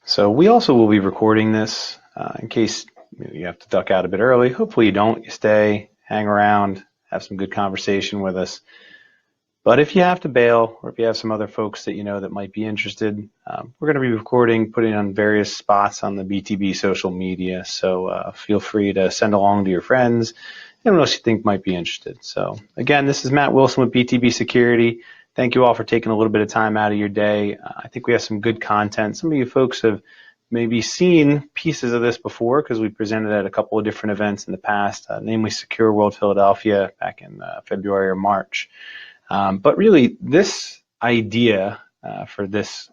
So we also will be recording this in case you have to duck out a bit early. Hopefully you don't. You stay, hang around, have some good conversation with us. But if you have to bail, or if you have some other folks that you know that might be interested, we're going to be recording, putting on various spots on the BTB social media. So feel free to send along to your friends, anyone else you think might be interested. So again, this is Matt Wilson with BTB Security. Thank you all for taking a little bit of time out of your day. I think we have some good content. Some of you folks have maybe seen pieces of this before because we presented at a couple of different events in the past, namely Secure World Philadelphia back in February or March. But really, this idea this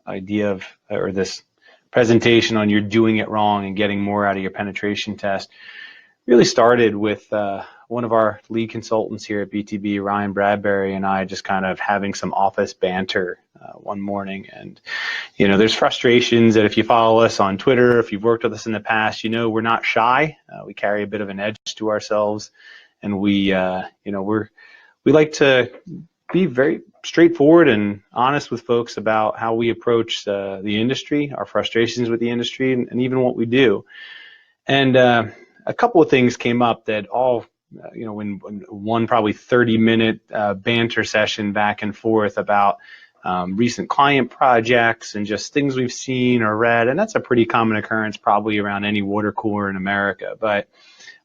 presentation on you're doing it wrong and getting more out of your penetration test really started with one of our lead consultants here at BTB, Ryan Bradbury, and I just kind of having some office banter one morning. And, you know, there's frustrations that if you follow us on Twitter, if you've worked with us in the past, you know we're not shy. We carry a bit of an edge to ourselves, and we like to be very straightforward and honest with folks about how we approach the industry, our frustrations with the industry, and even what we do. And a couple of things came up that all, in one probably 30-minute banter session back and forth about recent client projects and just things we've seen or read. And that's a pretty common occurrence probably around any water cooler in America. But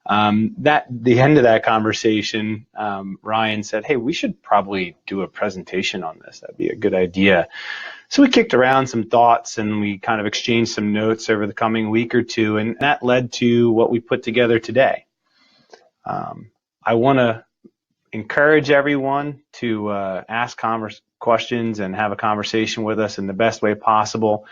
the end of that conversation, Ryan said, hey, we should probably do a presentation on this. That'd be a good idea. So we kicked around some thoughts and we kind of exchanged some notes over the coming week or two, and that led to what we put together today. I want to encourage everyone to ask questions and have a conversation with us in the best way possible.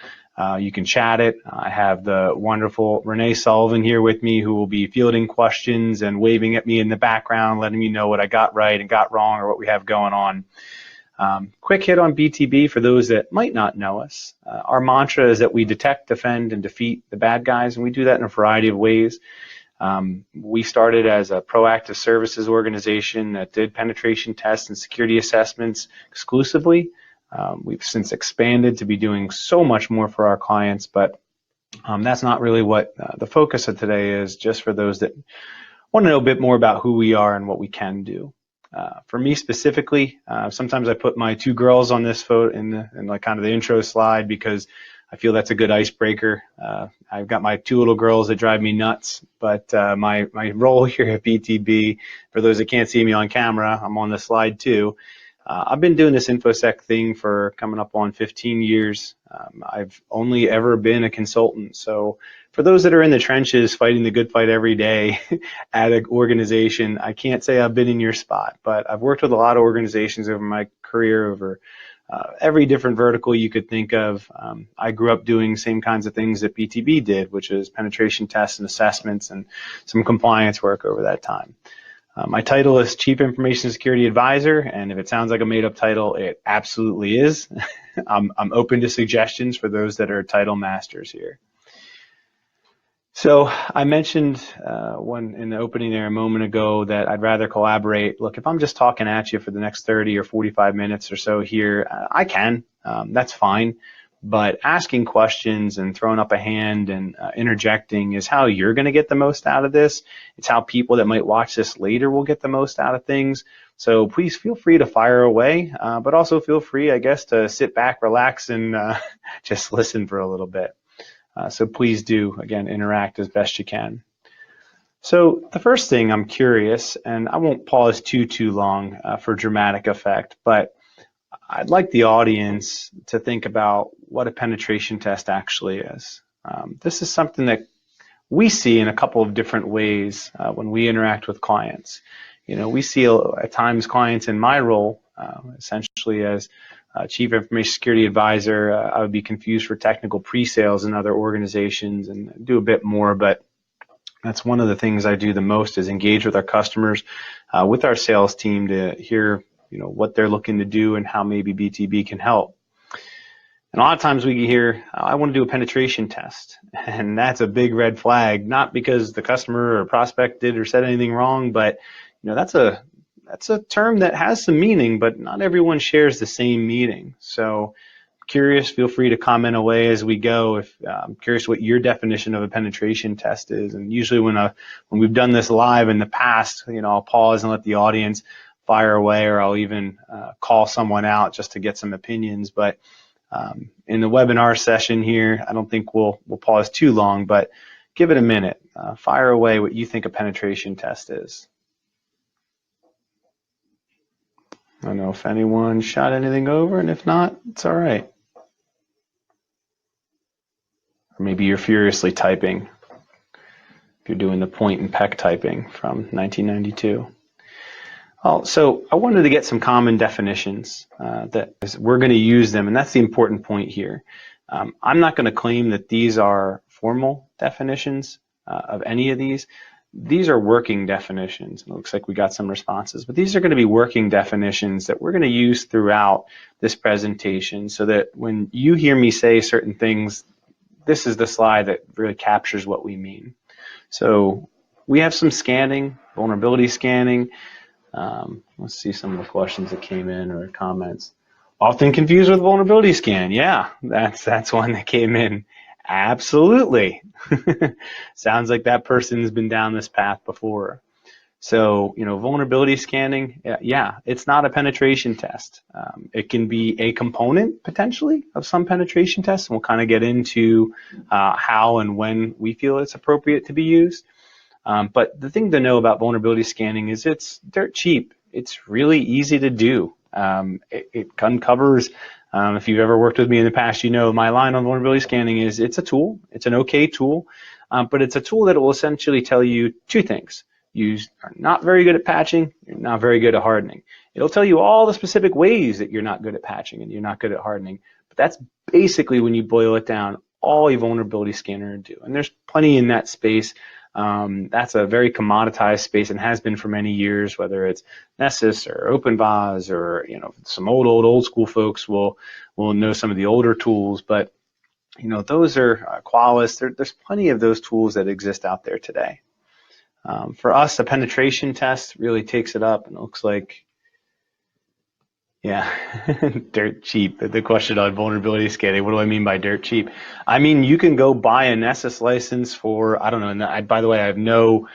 You can chat it. I have the wonderful Renee Sullivan here with me who will be fielding questions and waving at me in the background, letting me know what I got right and got wrong or what we have going on. Quick hit on BTB for those that might not know us. Our mantra is that we detect, defend, and defeat the bad guys, and we do that in a variety of ways. We started as a proactive services organization that did penetration tests and security assessments exclusively. We've since expanded to be doing so much more for our clients, but that's not really what the focus of today is, just for those that want to know a bit more about who we are and what we can do. For me specifically, sometimes I put my two girls on this photo in like kind of the intro slide because I feel that's a good icebreaker. I've got my two little girls that drive me nuts, but my role here at BTB, for those that can't see me on camera, I'm on the slide too. I've been doing this InfoSec thing for coming up on 15 years. I've only ever been a consultant. So for those that are in the trenches fighting the good fight every day at an organization, I can't say I've been in your spot, but I've worked with a lot of organizations over my career, over every different vertical you could think of. I grew up doing same kinds of things that BTB did, which is penetration tests and assessments and some compliance work over that time. My title is Chief Information Security Advisor, and if it sounds like a made-up title, it absolutely is. I'm open to suggestions for those that are title masters here. So I mentioned in the opening there a moment ago that I'd rather collaborate. Look, if I'm just talking at you for the next 30 or 45 minutes or so here, I can. That's fine. But asking questions and throwing up a hand and interjecting is how you're going to get the most out of this. It's how people that might watch this later will get the most out of things. So please feel free to fire away, but also feel free, I guess, to sit back, relax, and just listen for a little bit. So please do, again, interact as best you can. So the first thing, I'm curious, and I won't pause too long for dramatic effect, but I'd like the audience to think about what a penetration test actually is. This is something that we see in a couple of different ways when we interact with clients. We see at times clients in my role, essentially as Chief Information Security Advisor. I would be confused for technical pre-sales in other organizations and do a bit more, but that's one of the things I do the most, is engage with our customers, with our sales team, to hear what they're looking to do and how maybe BTB can help. And a lot of times we hear, I want to do a penetration test. And that's a big red flag, not because the customer or prospect did or said anything wrong, but that's a term that has some meaning, but not everyone shares the same meaning. So curious, feel free to comment away as we go. If I'm curious what your definition of a penetration test is. And usually when we've done this live in the past, I'll pause and let the audience fire away, or I'll even call someone out just to get some opinions. But in the webinar session here, I don't think we'll pause too long, but give it a minute. Fire away what you think a penetration test is. I don't know if anyone shot anything over, and if not, it's all right. Or maybe you're furiously typing if you're doing the point and peck typing from 1992. So I wanted to get some common definitions that we're going to use them, and that's the important point here. I'm not going to claim that these are formal definitions of any of these. These are working definitions. It looks like we got some responses, but these are going to be working definitions that we're going to use throughout this presentation, so that when you hear me say certain things, this is the slide that really captures what we mean. So we have some scanning, vulnerability scanning. Let's see some of the questions that came in or comments. Often confused with vulnerability scan. Yeah, that's one that came in. Absolutely. Sounds like that person's been down this path before. So, vulnerability scanning, yeah, it's not a penetration test. It can be a component, potentially, of some penetration tests, and we'll kind of get into how and when we feel it's appropriate to be used. But the thing to know about vulnerability scanning is it's dirt cheap. It's really easy to do. It uncovers, if you've ever worked with me in the past, my line on vulnerability scanning is it's a tool. It's an okay tool, but it's a tool that will essentially tell you two things. You are not very good at patching, you're not very good at hardening. It'll tell you all the specific ways that you're not good at patching and you're not good at hardening, but that's basically, when you boil it down, all a vulnerability scanner will do. And there's plenty in that space. That's a very commoditized space and has been for many years, whether it's Nessus or OpenVAS or some old school folks will know some of the older tools, but those are Qualys. There's plenty of those tools that exist out there today. For us, a penetration test really takes it up, and it looks like, yeah, dirt cheap. The question on vulnerability scanning, what do I mean by dirt cheap? I mean, you can go buy a Nessus license for, I don't know, and by the way, I have no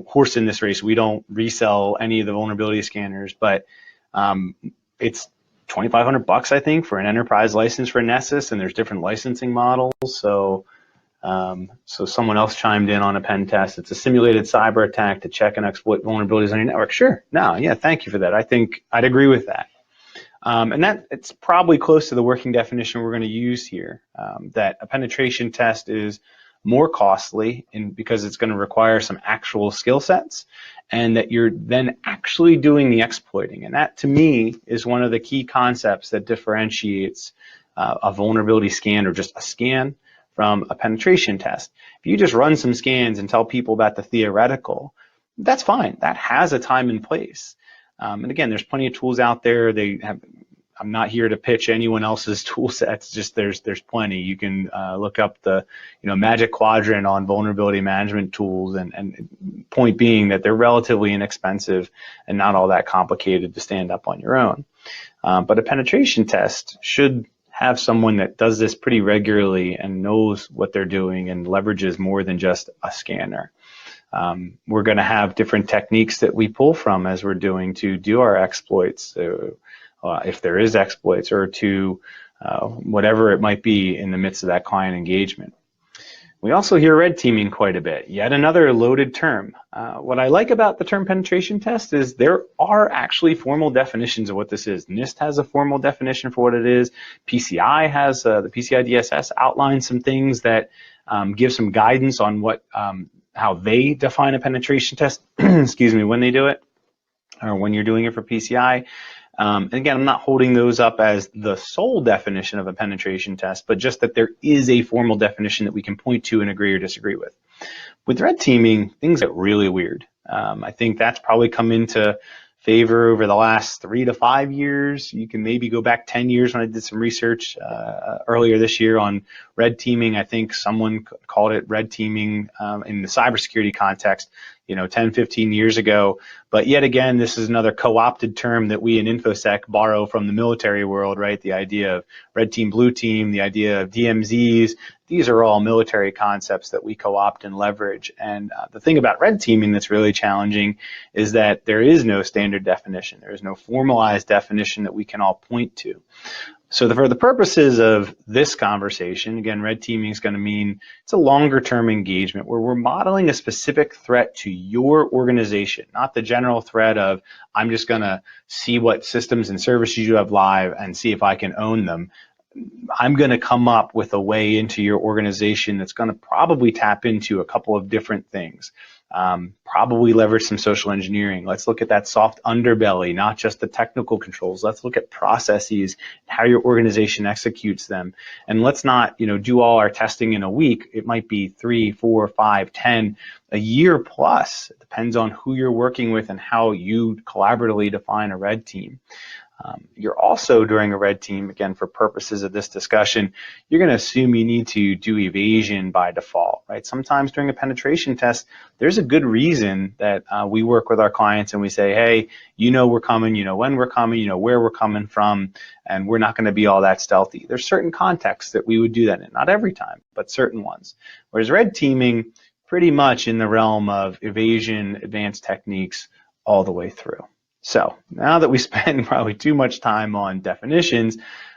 horse in this race. We don't resell any of the vulnerability scanners, but it's $2,500, I think, for an enterprise license for Nessus, and there's different licensing models. So someone else chimed in on a pen test. It's a simulated cyber attack to check and exploit vulnerabilities on your network. Sure. No, yeah, thank you for that. I think I'd agree with that. And that it's probably close to the working definition we're going to use here, that a penetration test is more costly because it's going to require some actual skill sets, and that you're then actually doing the exploiting. And that, to me, is one of the key concepts that differentiates a vulnerability scan, or just a scan, from a penetration test. If you just run some scans and tell people about the theoretical, that's fine. That has a time and place. And again, there's plenty of tools out there. I'm not here to pitch anyone else's tool sets. Just there's plenty. You can look up the Magic Quadrant on vulnerability management tools, and point being that they're relatively inexpensive and not all that complicated to stand up on your own. But a penetration test should have someone that does this pretty regularly and knows what they're doing and leverages more than just a scanner. We're going to have different techniques that we pull from as we're doing to do our exploits, if there is exploits, or to whatever it might be in the midst of that client engagement. We also hear red teaming quite a bit, yet another loaded term. What I like about the term penetration test is there are actually formal definitions of what this is. NIST has a formal definition for what it is. PCI has, the PCI DSS outlines some things that give some guidance on how they define a penetration test, excuse me, when they do it, or when you're doing it for PCI. And again, I'm not holding those up as the sole definition of a penetration test, but just that there is a formal definition that we can point to and agree or disagree with. With red teaming, things get really weird. I think that's probably come into favor over the last 3 to 5 years. You can maybe go back 10 years when I did some research earlier this year on red teaming. I think someone called it red teaming in the cybersecurity context. 10, 15 years ago. But yet again, this is another co-opted term that we in InfoSec borrow from the military world, right? The idea of red team, blue team, the idea of DMZs. These are all military concepts that we co-opt and leverage. And the thing about red teaming that's really challenging is that there is no standard definition. There is no formalized definition that we can all point to. So for the purposes of this conversation, again, red teaming is going to mean it's a longer term engagement where we're modeling a specific threat to your organization, not the general threat of I'm just going to see what systems and services you have live and see if I can own them. I'm going to come up with a way into your organization that's going to probably tap into a couple of different things. Probably leverage some social engineering. Let's look at that soft underbelly, not just the technical controls. Let's look at processes, how your organization executes them. And let's not, do all our testing in a week. It might be 3, 4, 5, 10, a year plus. It depends on who you're working with and how you collaboratively define a red team. You're also, during a red team, again, for purposes of this discussion, you're going to assume you need to do evasion by default, right? Sometimes during a penetration test, there's a good reason that we work with our clients and we say, hey, we're coming, when we're coming, where we're coming from, and we're not going to be all that stealthy. There's certain contexts that we would do that in, not every time, but certain ones. Whereas red teaming, pretty much in the realm of evasion, advanced techniques, all the way through. So now that we spent probably too much time on definitions,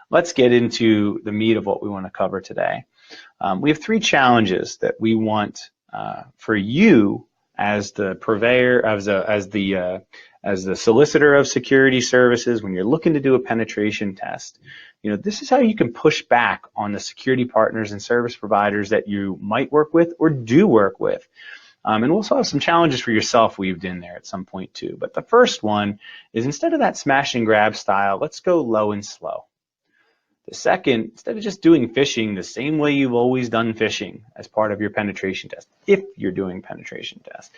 let's get into the meat of what we want to cover today. We have 3 challenges that we want for you as the purveyor, as the solicitor of security services when you're looking to do a penetration test. This is how you can push back on the security partners and service providers that you might work with or do work with. And we'll also have some challenges for yourself weaved in there at some point too. But the first one is, instead of that smash and grab style, let's go low and slow. The second, instead of just doing phishing the same way you've always done phishing as part of your penetration test, if you're doing penetration tests,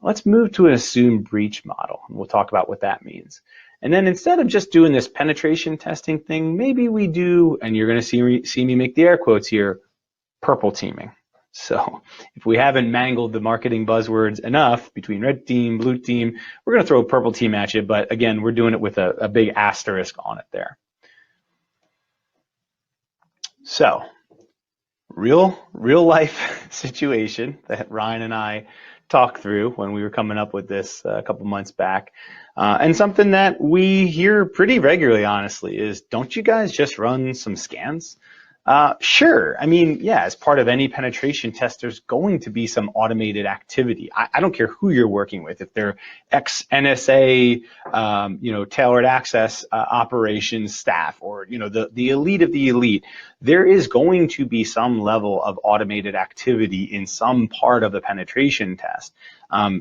let's move to an assumed breach model. And we'll talk about what that means. And then instead of just doing this penetration testing thing, maybe we do, and you're going to see me make the air quotes here, purple teaming. So if we haven't mangled the marketing buzzwords enough between red team, blue team, we're going to throw a purple team at you. But again, we're doing it with a big asterisk on it there. So real life situation that Ryan and I talked through when we were coming up with this a couple months back. And something that we hear pretty regularly, honestly, is, don't you guys just run some scans? Sure. I mean, yeah, as part of any penetration test, there's going to be some automated activity. I don't care who you're working with, if they're ex-NSA, tailored access operations staff, or, the elite of the elite. There is going to be some level of automated activity in some part of the penetration test.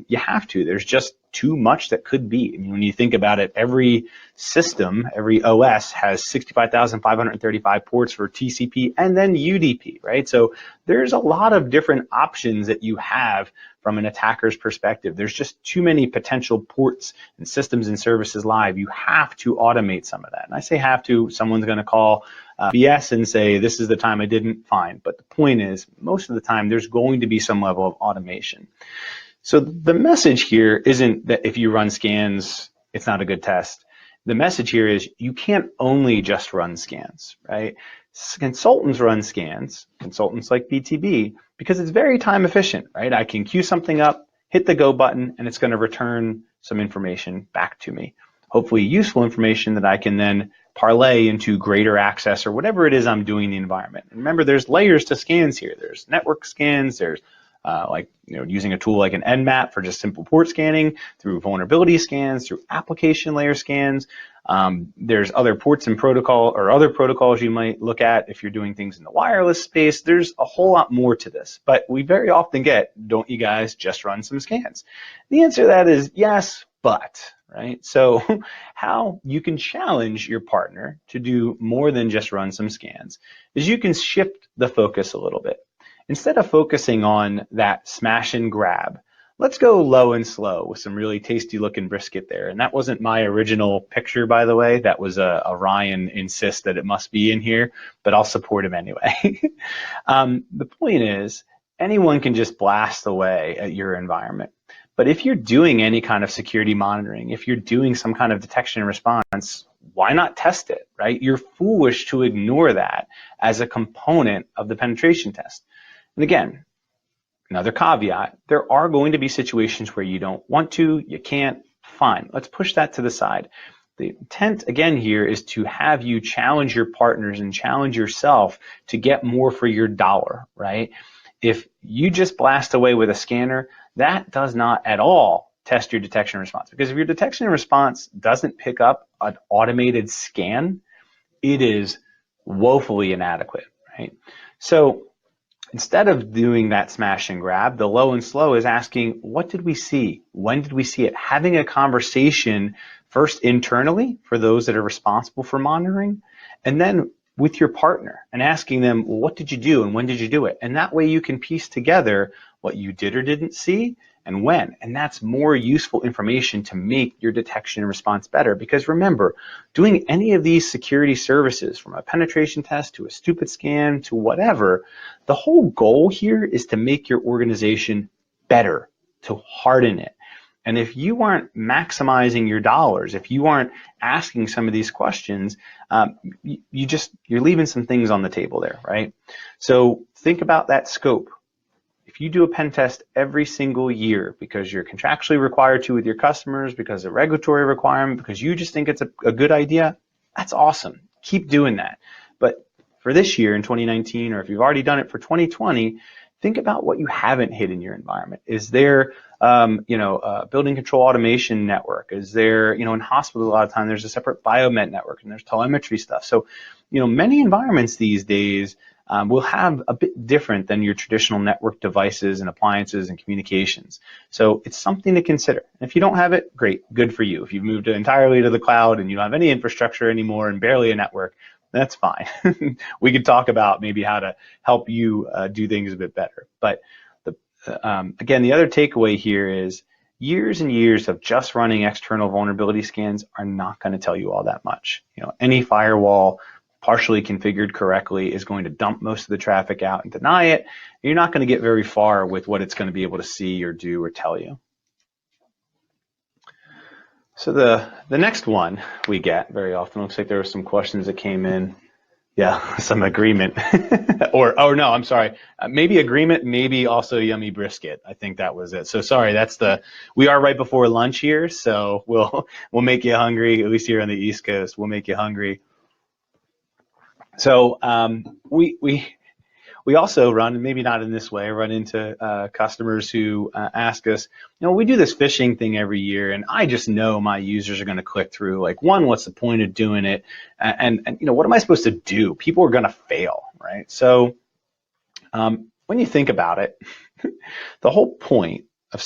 You have to. There's just too much that could be. I mean, when you think about it, every system, every OS has 65,535 ports for TCP and then UDP, right? So there's a lot of different options that you have from an attacker's perspective. There's just too many potential ports and systems and services live. You have to automate some of that. And I say have to, someone's going to call BS and say, this is the time I didn't. Fine. But the point is, most of the time, there's going to be some level of automation. So the message here isn't that if you run scans, it's not a good test. The message here is you can't only just run scans, right? Consultants run scans, consultants like BTB, because it's very time efficient, right? I can queue something up, hit the go button, and it's going to return some information back to me. Hopefully useful information that I can then parlay into greater access or whatever it is I'm doing in the environment. And remember, there's layers to scans here. There's network scans, there's using a tool like an Nmap for just simple port scanning, through vulnerability scans, through application layer scans. There's other ports and protocol or other protocols you might look at if you're doing things in the wireless space. There's a whole lot more to this, but we very often get, don't you guys just run some scans? The answer to that is yes, but, right? So how you can challenge your partner to do more than just run some scans is you can shift the focus a little bit. Instead of focusing on that smash and grab, let's go low and slow with some really tasty looking brisket there. And that wasn't my original picture, by the way. That was a Ryan insists that it must be in here, but I'll support him anyway. The point is, anyone can just blast away at your environment. But if you're doing any kind of security monitoring, if you're doing some kind of detection and response, why not test it, right? You're foolish to ignore that as a component of the penetration test. And again, another caveat, there are going to be situations where you don't want to, you can't, fine. Let's push that to the side. The intent, again, here is to have you challenge your partners and challenge yourself to get more for your dollar, right? If you just blast away with a scanner, that does not at all test your detection and response. Because if your detection and response doesn't pick up an automated scan, it is woefully inadequate, right? So instead of doing that smash and grab, the low and slow is asking, what did we see? When did we see it? Having a conversation first internally for those that are responsible for monitoring, and then with your partner and asking them, well, what did you do and when did you do it? And that way you can piece together what you did or didn't see and when. And that's more useful information to make your detection and response better. Because remember, doing any of these security services, from a penetration test to a stupid scan to whatever, the whole goal here is to make your organization better, to harden it. And if you aren't maximizing your dollars, if you aren't asking some of these questions, you're leaving some things on the table there, right? So think about that scope. If you do a pen test every single year because you're contractually required to with your customers, because of regulatory requirement, because you just think it's a good idea, that's awesome. Keep doing that. But for this year in 2019, or if you've already done it for 2020, think about what you haven't hit in your environment. Is there a building control automation network? Is there, in hospitals a lot of time there's a separate biomed network and there's telemetry stuff. So, many environments these days will have a bit different than your traditional network devices and appliances and communications. So it's something to consider. If you don't have it, great, good for you. If you've moved entirely to the cloud and you don't have any infrastructure anymore and barely a network, that's fine. We could talk about maybe how to help you do things a bit better. But again, the other takeaway here is years and years of just running external vulnerability scans are not going to tell you all that much. Any firewall partially configured correctly is going to dump most of the traffic out and deny it. You're not going to get very far with what it's going to be able to see or do or tell you. So the next one we get very often, looks like there were some questions that came in. Yeah, some agreement. or no, I'm sorry. Maybe agreement, maybe also yummy brisket. I think that was it. So sorry, we are right before lunch here, so we'll make you hungry, at least here on the East Coast. We'll make you hungry. So we also run, maybe not in this way, run into customers who ask us, we do this phishing thing every year, and I just know my users are going to click through. Like, one, what's the point of doing it? And what am I supposed to do? People are going to fail, right? So when you think about it, the whole point of,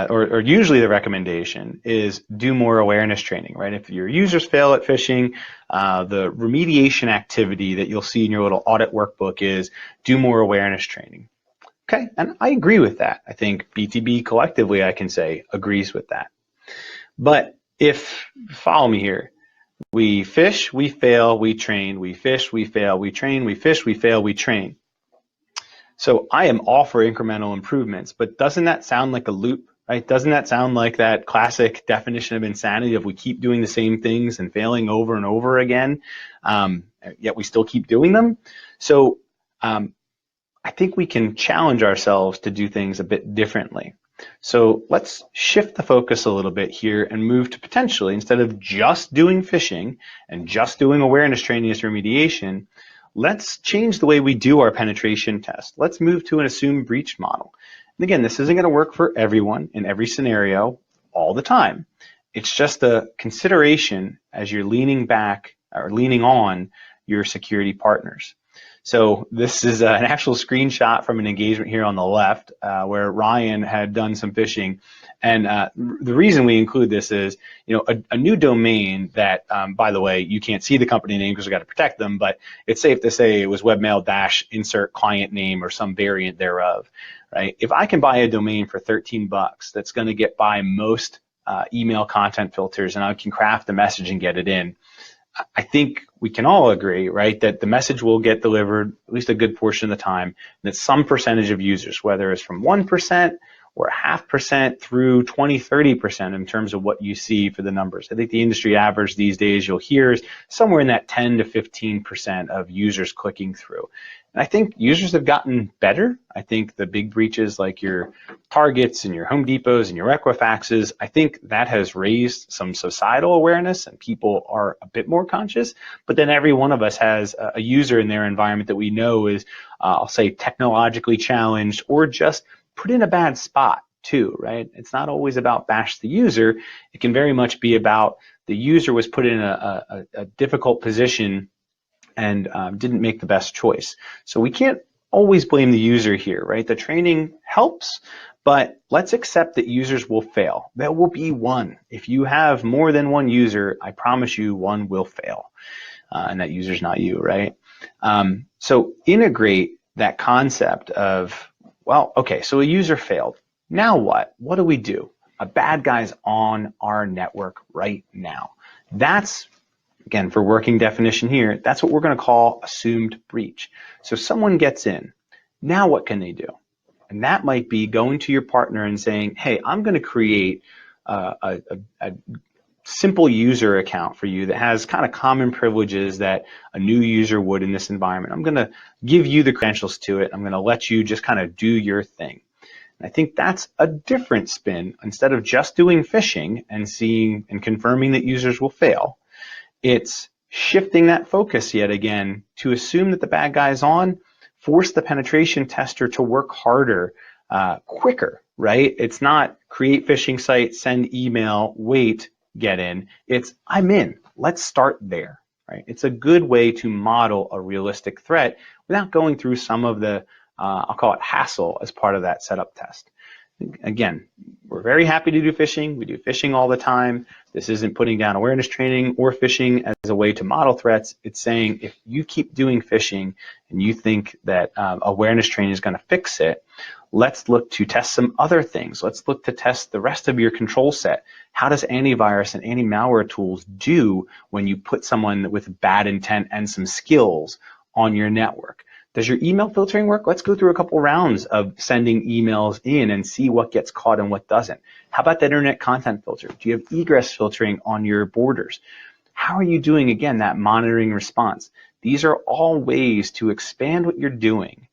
or usually the recommendation is do more awareness training, right? If your users fail at phishing, the remediation activity that you'll see in your little audit workbook is do more awareness training. Okay, and I agree with that. I think BTB collectively, I can say, agrees with that. But follow me here, we fish, we fail, we train, we fish, we fail, we train, we fish, we fail, we train. So I am all for incremental improvements, but doesn't that sound like a loop, right? Doesn't that sound like that classic definition of insanity of we keep doing the same things and failing over and over again, yet we still keep doing them? So I think we can challenge ourselves to do things a bit differently. So let's shift the focus a little bit here and move to potentially, instead of just doing phishing and just doing awareness training as remediation, let's change the way we do our penetration test. Let's move to an assumed breach model. And again, this isn't going to work for everyone in every scenario all the time. It's just a consideration as you're leaning back or leaning on your security partners. So this is an actual screenshot from an engagement here on the left where Ryan had done some phishing. And the reason we include this is, a new domain that, by the way, you can't see the company name because we've got to protect them, but it's safe to say it was webmail-insert client name or some variant thereof, right? If I can buy a domain for $13 that's going to get by most email content filters and I can craft the message and get it in, I think we can all agree, right, that the message will get delivered at least a good portion of the time, and that some percentage of users, whether it's from 1% or 0.5% through 20-30% in terms of what you see for the numbers. I think the industry average these days you'll hear is somewhere in that 10 to 15% of users clicking through. And I think users have gotten better. I think the big breaches like your Targets and your Home Depots and your Equifaxes, I think that has raised some societal awareness and people are a bit more conscious. But then every one of us has a user in their environment that we know is, I'll say, technologically challenged or just put in a bad spot too, right? It's not always about bash the user. It can very much be about the user was put in a difficult position and didn't make the best choice. So we can't always blame the user here, right? The training helps, but let's accept that users will fail. There will be one. If you have more than one user, I promise you one will fail. And that user's not you, right? So integrate that concept of, well, okay, so a user failed. Now what? What do we do? A bad guy's on our network right now. That's, again, for working definition here, that's what we're going to call assumed breach. So someone gets in. Now what can they do? And that might be going to your partner and saying, hey, I'm going to create a simple user account for you that has kind of common privileges that a new user would in this environment. I'm going to give you the credentials to it. I'm going to let you just kind of do your thing. And I think that's a different spin. Instead of just doing phishing and seeing and confirming that users will fail, it's shifting that focus yet again to assume that the bad guy is on, force the penetration tester to work harder, quicker, right? It's not create phishing site, send email, wait, get in. It's I'm in. Let's start there, right? It's a good way to model a realistic threat without going through some of the, I'll call it hassle as part of that setup test. Again, we're very happy to do phishing. We do phishing all the time. This isn't putting down awareness training or phishing as a way to model threats. It's saying if you keep doing phishing and you think that awareness training is going to fix it, let's look to test some other things. Let's look to test the rest of your control set. How does antivirus and anti-malware tools do when you put someone with bad intent and some skills on your network? Does your email filtering work? Let's go through a couple rounds of sending emails in and see what gets caught and what doesn't. How about that internet content filter? Do you have egress filtering on your borders? How are you doing, again, that monitoring response? These are all ways to expand what you're doing.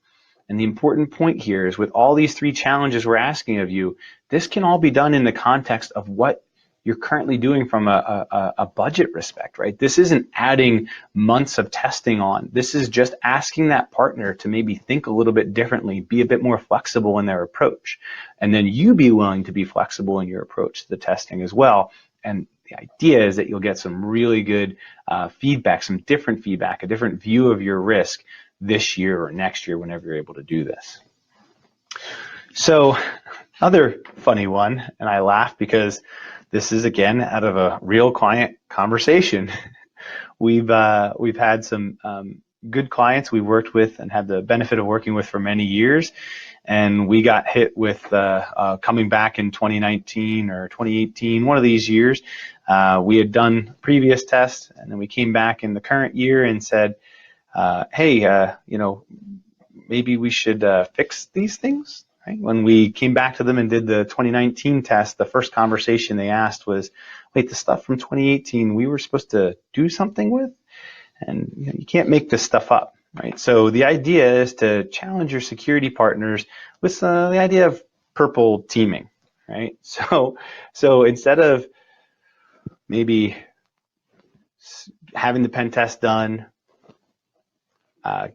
And the important point here is with all these three challenges we're asking of you, this can all be done in the context of what you're currently doing from a budget respect, right? This isn't adding months of testing on. This is just asking that partner to maybe think a little bit differently, be a bit more flexible in their approach. And then you be willing to be flexible in your approach to the testing as well. And the idea is that you'll get some really good feedback, some different feedback, a different view of your risk this year or next year whenever you're able to do this. So another funny one, and I laugh because this is, again, out of a real client conversation. We've had some good clients we've worked with and had the benefit of working with for many years, and we got hit with coming back in 2019 or 2018, one of these years. We had done previous tests, and then we came back in the current year and said, hey, maybe we should fix these things. Right? When we came back to them and did the 2019 test, the first conversation they asked was, wait, the stuff from 2018 we were supposed to do something with? And you can't make this stuff up, right? So the idea is to challenge your security partners with the idea of purple teaming, right? So instead of maybe having the pen test done,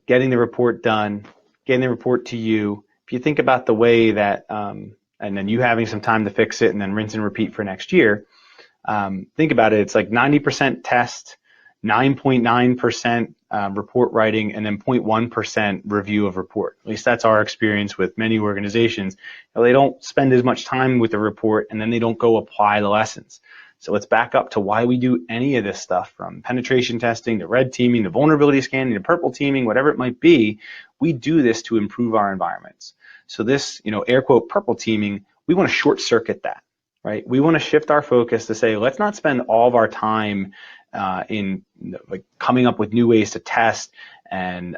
getting the report done, getting the report to you, if you think about the way that, and then you having some time to fix it and then rinse and repeat for next year, think about it. It's like 90% test, 9.9% report writing, and then 0.1% review of report. At least that's our experience with many organizations. They don't spend as much time with the report and then they don't go apply the lessons. So let's back up to why we do any of this stuff, from penetration testing to red teaming to vulnerability scanning to purple teaming, whatever it might be. We do this to improve our environments. So this, air quote, purple teaming, we want to short circuit that, right? We want to shift our focus to say, let's not spend all of our time in like coming up with new ways to test and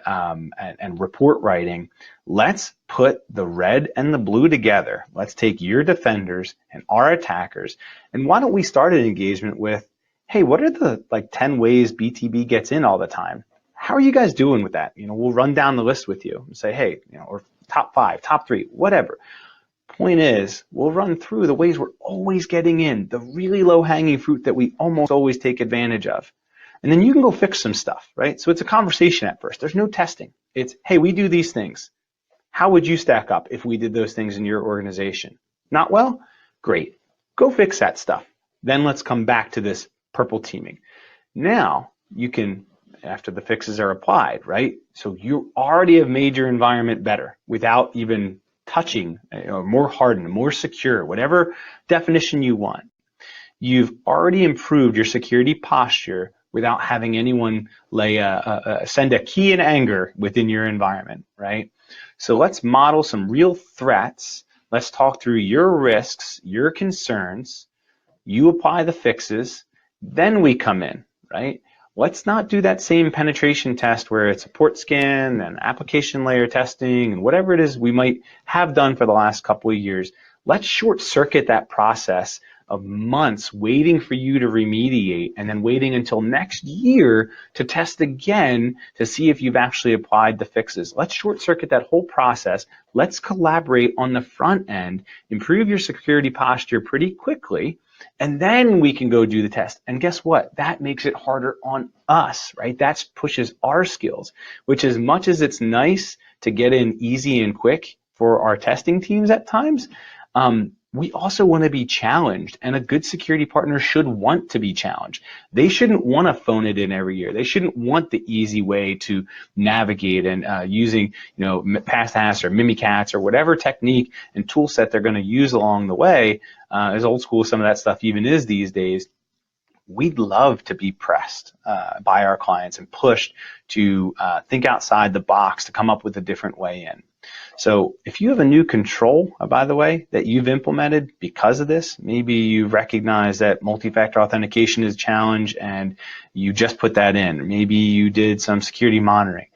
report writing, let's put the red and the blue together. Let's take your defenders and our attackers, and why don't we start an engagement with, hey, what are the 10 ways BTB gets in all the time? How are you guys doing with that? We'll run down the list with you and say, hey, or top 5, top 3, whatever. Point is, we'll run through the ways we're always getting in, the really low-hanging fruit that we almost always take advantage of. And then you can go fix some stuff, right? So it's a conversation at first. There's no testing. It's, hey, we do these things. How would you stack up if we did those things in your organization? Not well? Great. Go fix that stuff. Then let's come back to this purple teaming. Now you can, after the fixes are applied, right? So you already have made your environment better without even touching, more hardened, more secure, whatever definition you want. You've already improved your security posture without having anyone send a key in anger within your environment, right? So let's model some real threats. Let's talk through your risks, your concerns. You apply the fixes, then we come in, right? Let's not do that same penetration test where it's a port scan and application layer testing and whatever it is we might have done for the last couple of years. Let's short circuit that process of months waiting for you to remediate and then waiting until next year to test again to see if you've actually applied the fixes. Let's short circuit that whole process. Let's collaborate on the front end, improve your security posture pretty quickly, and then we can go do the test. And guess what? That makes it harder on us, right? That pushes our skills, which as much as it's nice to get in easy and quick for our testing teams at times, we also want to be challenged, and a good security partner should want to be challenged. They shouldn't want to phone it in every year. They shouldn't want the easy way to navigate and using, PastHash or Mimikatz or whatever technique and tool set they're going to use along the way. As old school some of that stuff even is these days. We'd love to be pressed by our clients and pushed to think outside the box, to come up with a different way in. So if you have a new control, by the way, that you've implemented because of this, maybe you recognize that multi-factor authentication is a challenge and you just put that in. Maybe you did some security monitoring.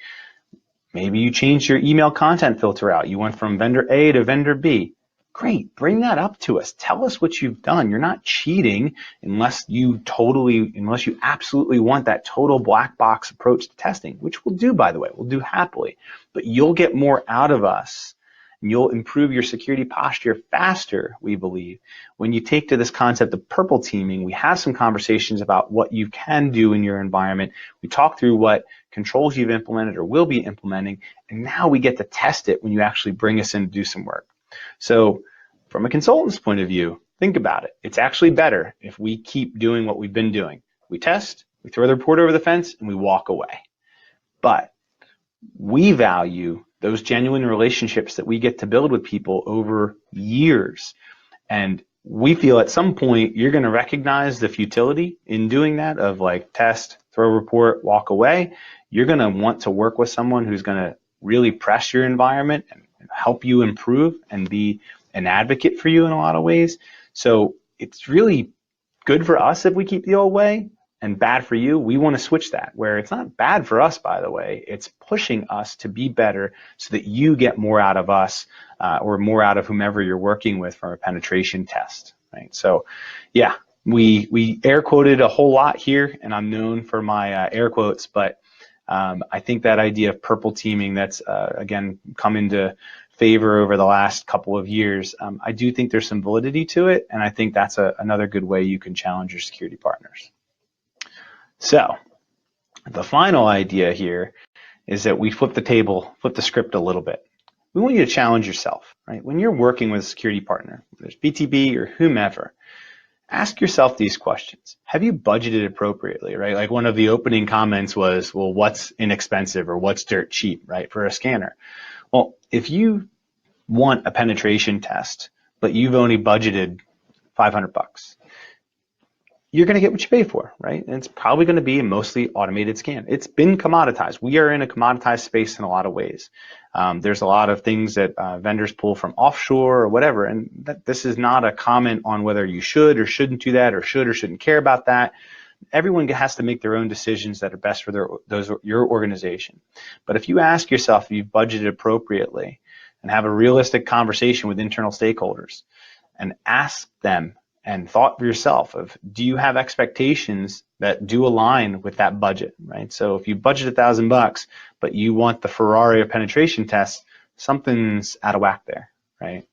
Maybe you changed your email content filter out. You went from vendor A to vendor B. Great, bring that up to us. Tell us what you've done. You're not cheating unless you absolutely want that total black box approach to testing, which we'll do, by the way, we'll do happily. But you'll get more out of us and you'll improve your security posture faster, we believe. When you take to this concept of purple teaming, we have some conversations about what you can do in your environment. We talk through what controls you've implemented or will be implementing, and now we get to test it when you actually bring us in to do some work. So from a consultant's point of view, think about it. It's actually better if we keep doing what we've been doing. We test, we throw the report over the fence, and we walk away. But we value those genuine relationships that we get to build with people over years. And we feel at some point you're going to recognize the futility in doing that of test, throw a report, walk away. You're going to want to work with someone who's going to really press your environment and help you improve and be an advocate for you in a lot of ways. So it's really good for us if we keep the old way and bad for you. We want to switch that, where it's not bad for us, by the way. It's pushing us to be better so that you get more out of us or more out of whomever you're working with from a penetration test, right? So yeah, we air quoted a whole lot here, and I'm known for my air quotes, but I think that idea of purple teaming that's, again, come into favor over the last couple of years, I do think there's some validity to it, and I think that's another good way you can challenge your security partners. So the final idea here is that we flip the script a little bit. We want you to challenge yourself, right? When you're working with a security partner, whether it's BTB or whomever, ask yourself these questions. Have you budgeted appropriately, right? Like one of the opening comments was, well, what's inexpensive or what's dirt cheap, right, for a scanner? Well, if you want a penetration test, but you've only budgeted $500, you're going to get what you pay for, right? And it's probably going to be a mostly automated scan. It's been commoditized. We are in a commoditized space in a lot of ways. There's a lot of things that vendors pull from offshore or whatever, and this is not a comment on whether you should or shouldn't do that or should or shouldn't care about that. Everyone has to make their own decisions that are best for your organization. But if you ask yourself if you've budgeted appropriately and have a realistic conversation with internal stakeholders and ask them and thought for yourself of, do you have expectations that do align with that budget, right? So if you budget $1,000, but you want the Ferrari of penetration tests, something's out of whack there, right?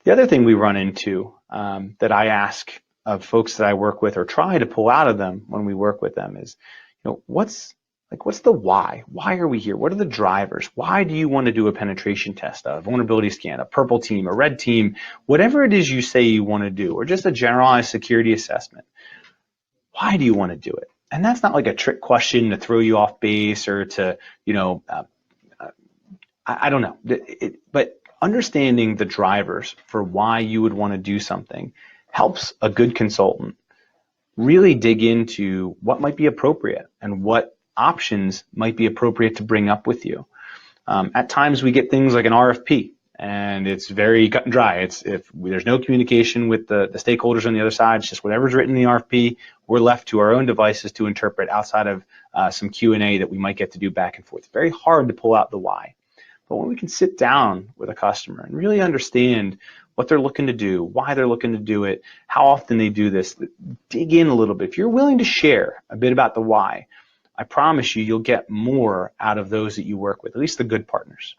The other thing we run into that I ask of folks that I work with or try to pull out of them when we work with them is, what's the why? Why are we here? What are the drivers? Why do you want to do a penetration test, a vulnerability scan, a purple team, a red team, whatever it is you say you want to do, or just a generalized security assessment? Why do you want to do it? And that's not like a trick question to throw you off base or to, I don't know. But understanding the drivers for why you would want to do something helps a good consultant really dig into what might be appropriate and what options might be appropriate to bring up with you. At times we get things like an RFP, and it's very cut and dry. If there's no communication with the stakeholders on the other side, it's just whatever's written in the RFP, we're left to our own devices to interpret outside of some Q&A that we might get to do back and forth. It's very hard to pull out the why. But when we can sit down with a customer and really understand what they're looking to do, why they're looking to do it, how often they do this, dig in a little bit. If you're willing to share a bit about the why, I promise you'll get more out of those that you work with, at least the good partners.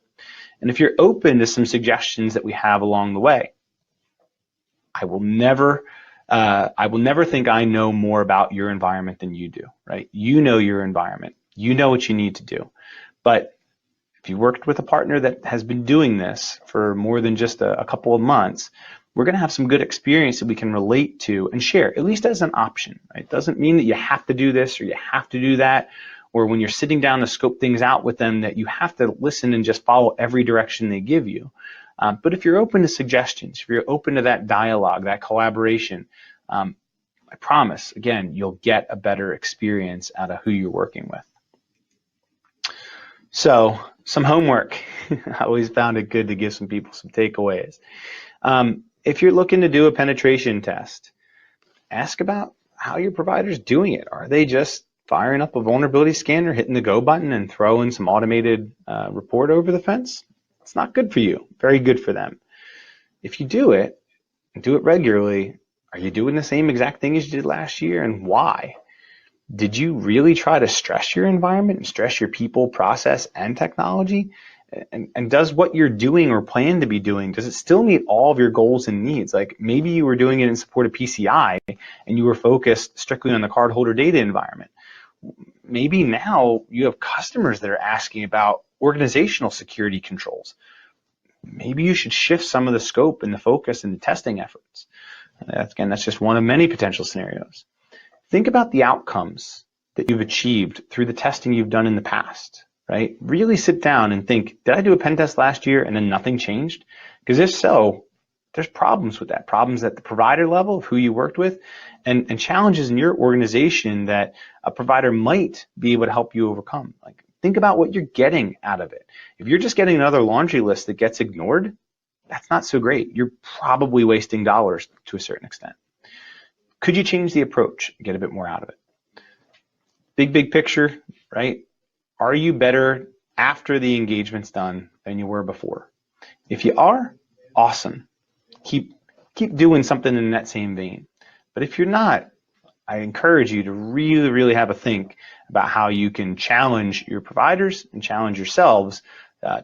And if you're open to some suggestions that we have along the way, I will never think I know more about your environment than you do, right? You know your environment. You know what you need to do. But if you worked with a partner that has been doing this for more than just a couple of months, we're going to have some good experience that we can relate to and share, at least as an option. Right? It doesn't mean that you have to do this or you have to do that, or when you're sitting down to scope things out with them that you have to listen and just follow every direction they give you. But if you're open to suggestions, if you're open to that dialogue, that collaboration, I promise, again, you'll get a better experience out of who you're working with. So, some homework. I always found it good to give some people some takeaways. If you're looking to do a penetration test, ask about how your provider's doing it. Are they just firing up a vulnerability scanner, hitting the go button, and throwing some automated report over the fence? It's not good for you. Very good for them. If you do it, and do it regularly, are you doing the same exact thing as you did last year, and why? Did you really try to stress your environment and stress your people, process, and technology? And does what you're doing or plan to be doing, does it still meet all of your goals and needs? Like maybe you were doing it in support of PCI and you were focused strictly on the cardholder data environment. Maybe now you have customers that are asking about organizational security controls. Maybe you should shift some of the scope and the focus and the testing efforts. That's just one of many potential scenarios. Think about the outcomes that you've achieved through the testing you've done in the past, right? Really sit down and think, did I do a pen test last year and then nothing changed? Because if so, there's problems with that. Problems at the provider level of who you worked with and challenges in your organization that a provider might be able to help you overcome. Like, think about what you're getting out of it. If you're just getting another laundry list that gets ignored, that's not so great. You're probably wasting dollars to a certain extent. Could you change the approach and get a bit more out of it? Big picture, right? Are you better after the engagement's done than you were before? If you are, awesome. Keep doing something in that same vein. But if you're not, I encourage you to really have a think about how you can challenge your providers and challenge yourselves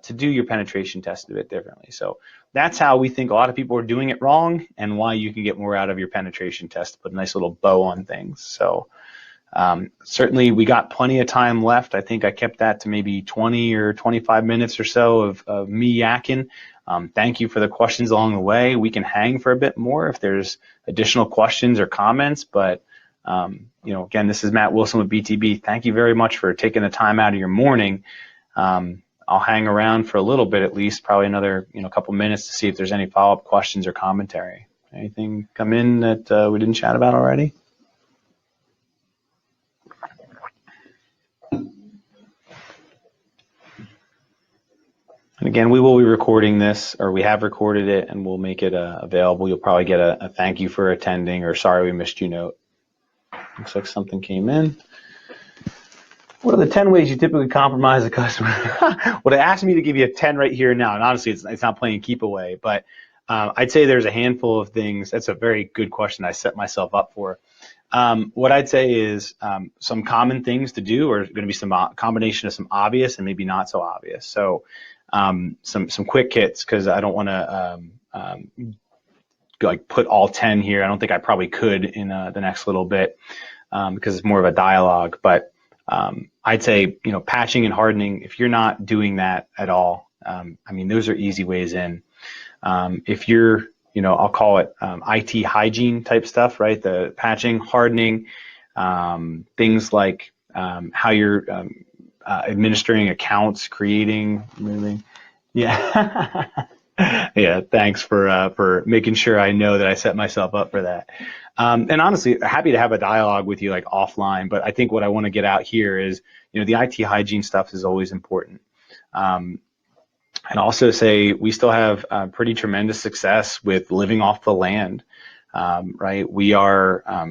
to do your penetration test a bit differently. So that's how we think a lot of people are doing it wrong and why you can get more out of your penetration test to put a nice little bow on things. So certainly we got plenty of time left. I think I kept that to maybe 20 or 25 minutes or so of me yakking. Thank you for the questions along the way. We can hang for a bit more if there's additional questions or comments, but again, this is Matt Wilson with BTB. Thank you very much for taking the time out of your morning. I'll hang around for a little bit, at least probably another couple minutes to see if there's any follow-up questions or commentary. Anything come in that we didn't chat about already? And again, we will be recording this, or we have recorded it, and we'll make it available. You'll probably get a thank you for attending or sorry we missed you note. Looks like something came in. What are the 10 ways you typically compromise a customer? Well, it asked me to give you a 10 right here and now, and honestly, it's not playing keep away, but I'd say there's a handful of things. That's a very good question I set myself up for. What I'd say is some common things to do are going to be some combination of some obvious and maybe not so obvious. So some quick hits, because I don't want to like put all 10 here. I don't think I probably could in the next little bit because it's more of a dialogue. But I'd say, patching and hardening, if you're not doing that at all, I mean, those are easy ways in. If you're, I'll call it IT hygiene type stuff, right? The patching, hardening, things like how you're administering accounts, creating, moving. Yeah. Yeah, thanks for making sure I know that I set myself up for that. And honestly, happy to have a dialogue with you like offline, but I think what I want to get out here is, the IT hygiene stuff is always important. And also say we still have pretty tremendous success with living off the land, right? We are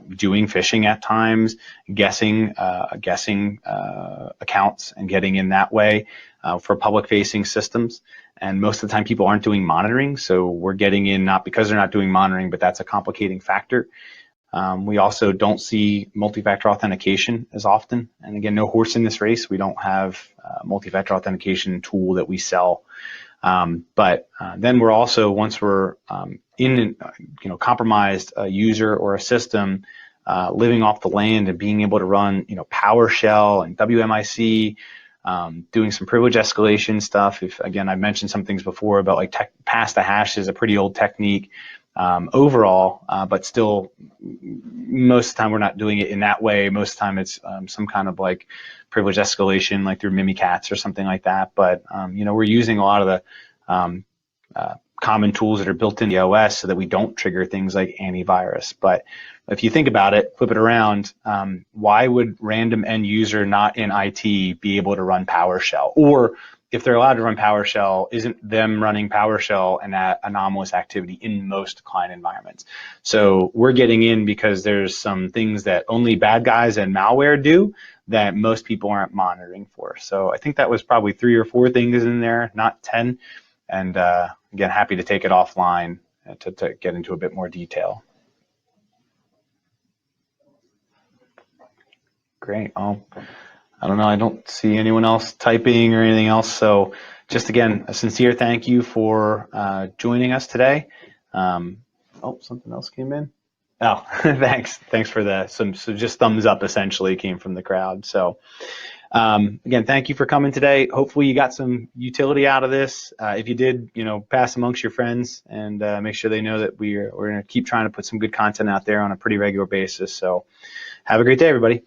doing phishing at times, guessing accounts and getting in that way for public-facing systems. And most of the time people aren't doing monitoring, so we're getting in not because they're not doing monitoring, but that's a complicating factor. We also don't see multi-factor authentication as often. And again, no horse in this race. We don't have a multi-factor authentication tool that we sell. But then we're also, once we're in, compromised a user or a system, living off the land and being able to run, PowerShell and WMIC, doing some privilege escalation stuff. If again, I mentioned some things before about like pass the hash is a pretty old technique. Overall, but still, most of the time we're not doing it in that way. Most of the time it's some kind of like privilege escalation, like through Mimikatz or something like that. But we're using a lot of the common tools that are built in the OS so that we don't trigger things like antivirus. But if you think about it, flip it around, why would random end user not in IT be able to run PowerShell? Or if they're allowed to run PowerShell, isn't them running PowerShell an anomalous activity in most client environments? So we're getting in because there's some things that only bad guys and malware do that most people aren't monitoring for. So I think that was probably 3 or 4 things in there, not 10. And again, happy to take it offline to get into a bit more detail. Great. I don't know. I don't see anyone else typing or anything else. So just again, a sincere thank you for joining us today. Something else came in. Oh, thanks. Thanks for that. So just thumbs up essentially came from the crowd. So again, thank you for coming today. Hopefully you got some utility out of this. If you did, pass amongst your friends and make sure they know that we're going to keep trying to put some good content out there on a pretty regular basis. So have a great day, everybody.